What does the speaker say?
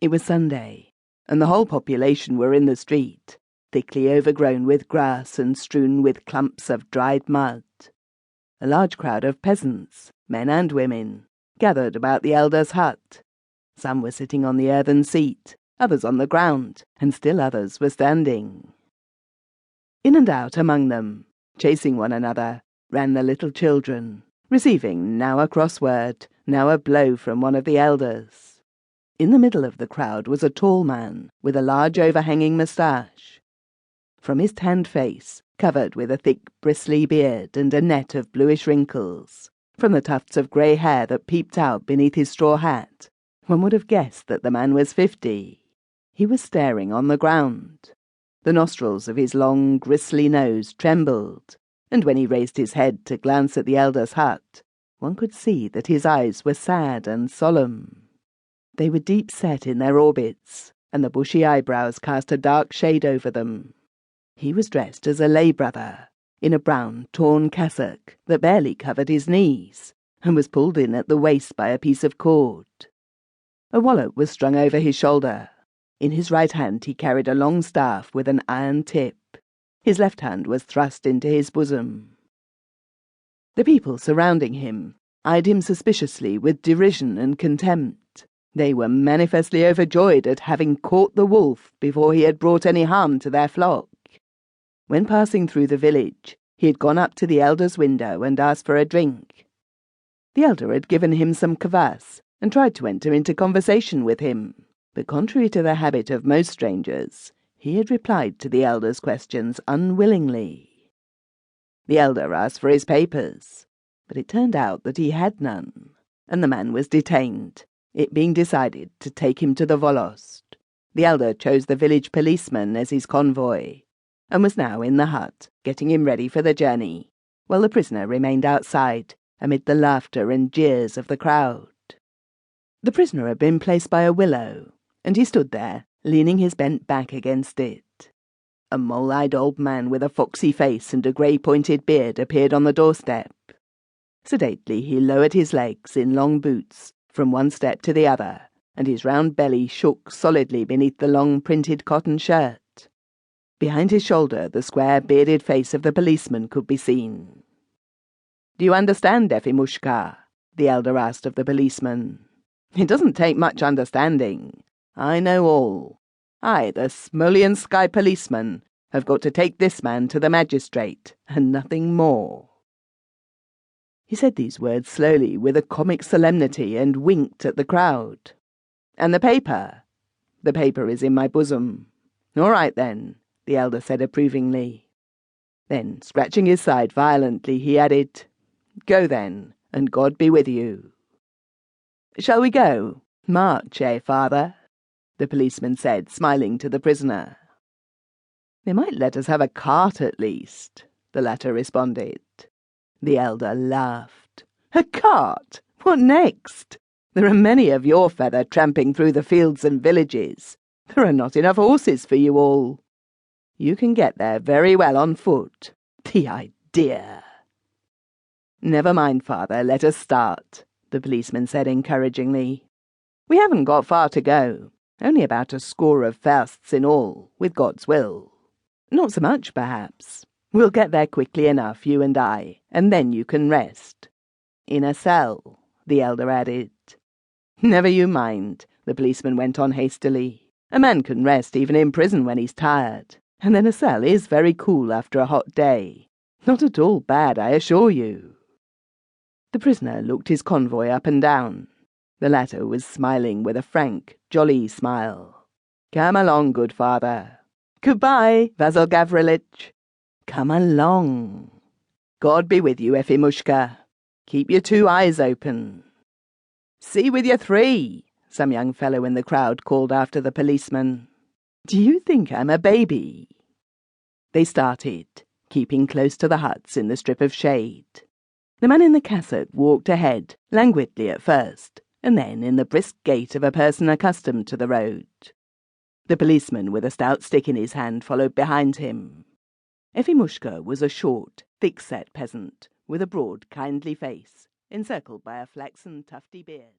It was Sunday, and the whole population were in the street, thickly overgrown with grass and strewn with clumps of dried mud. A large crowd of peasants, men and women, gathered about the elder's hut. Some were sitting on the earthen seat, others on the ground, and still others were standing. In and out among them, chasing one another, ran the little children, receiving now a crossword, now a blow from one of the elders. In the middle of the crowd was a tall man with a large overhanging moustache. From his tanned face, covered with a thick bristly beard and a net of bluish wrinkles, from the tufts of grey hair that peeped out beneath his straw hat, one would have guessed that the man was 50. He was staring on the ground. The nostrils of his long, gristly nose trembled, and when he raised his head to glance at the elder's hut, one could see that his eyes were sad and solemn. They were deep set in their orbits, and the bushy eyebrows cast a dark shade over them. He was dressed as a lay brother, in a brown, torn cassock that barely covered his knees, and was pulled in at the waist by a piece of cord. A wallet was strung over his shoulder. In his right hand he carried a long staff with an iron tip. His left hand was thrust into his bosom. The people surrounding him eyed him suspiciously with derision and contempt. They were manifestly overjoyed at having caught the wolf before he had brought any harm to their flock. When passing through the village, he had gone up to the elder's window and asked for a drink. The elder had given him some kvass and tried to enter into conversation with him, but contrary to the habit of most strangers, he had replied to the elder's questions unwillingly. The elder asked for his papers, but it turned out that he had none, and the man was detained, it being decided to take him to the Volost. The elder chose the village policeman as his convoy, and was now in the hut, getting him ready for the journey, while the prisoner remained outside, amid the laughter and jeers of the crowd. The prisoner had been placed by a willow, and he stood there, leaning his bent back against it. A mole-eyed old man with a foxy face and a grey-pointed beard appeared on the doorstep. Sedately he lowered his legs in long boots from one step to the other, and his round belly shook solidly beneath the long printed cotton shirt. Behind his shoulder the square bearded face of the policeman could be seen. "Do you understand, Efimushka?" the elder asked of the policeman. "It doesn't take much understanding. I know all. I, the Smolensk policeman, have got to take this man to the magistrate, and nothing more." He said these words slowly, with a comic solemnity, and winked at the crowd. "And the paper?" "The paper is in my bosom." "All right, then," the elder said approvingly. Then, scratching his side violently, he added, "Go then, and God be with you." "Shall we go? March, father?" the policeman said, smiling to the prisoner. "They might let us have a cart at least," the latter responded. The elder laughed. "A cart? What next? There are many of your feather tramping through the fields and villages. There are not enough horses for you all. You can get there very well on foot. The idea!" "Never mind, father, let us start," the policeman said encouragingly. "We haven't got far to go, only about a score of versts in all, with God's will. Not so much, perhaps. We'll get there quickly enough, you and I, and then you can rest. In a cell," the elder added. "Never you mind," the policeman went on hastily. "A man can rest even in prison when he's tired, and then a cell is very cool after a hot day. Not at all bad, I assure you." The prisoner looked his convoy up and down. The latter was smiling with a frank, jolly smile. "Come along, good father." "Goodbye, Vasil Gavrilich." "Come along." "God be with you, Efimushka. Keep your 2 eyes open." "See with your 3, some young fellow in the crowd called after the policeman. "Do you think I'm a baby?" They started, keeping close to the huts in the strip of shade. The man in the cassock walked ahead, languidly at first, and then in the brisk gait of a person accustomed to the road. The policeman with a stout stick in his hand followed behind him. Efimushka was a short, thick-set peasant, with a broad, kindly face, encircled by a flaxen, tufty beard.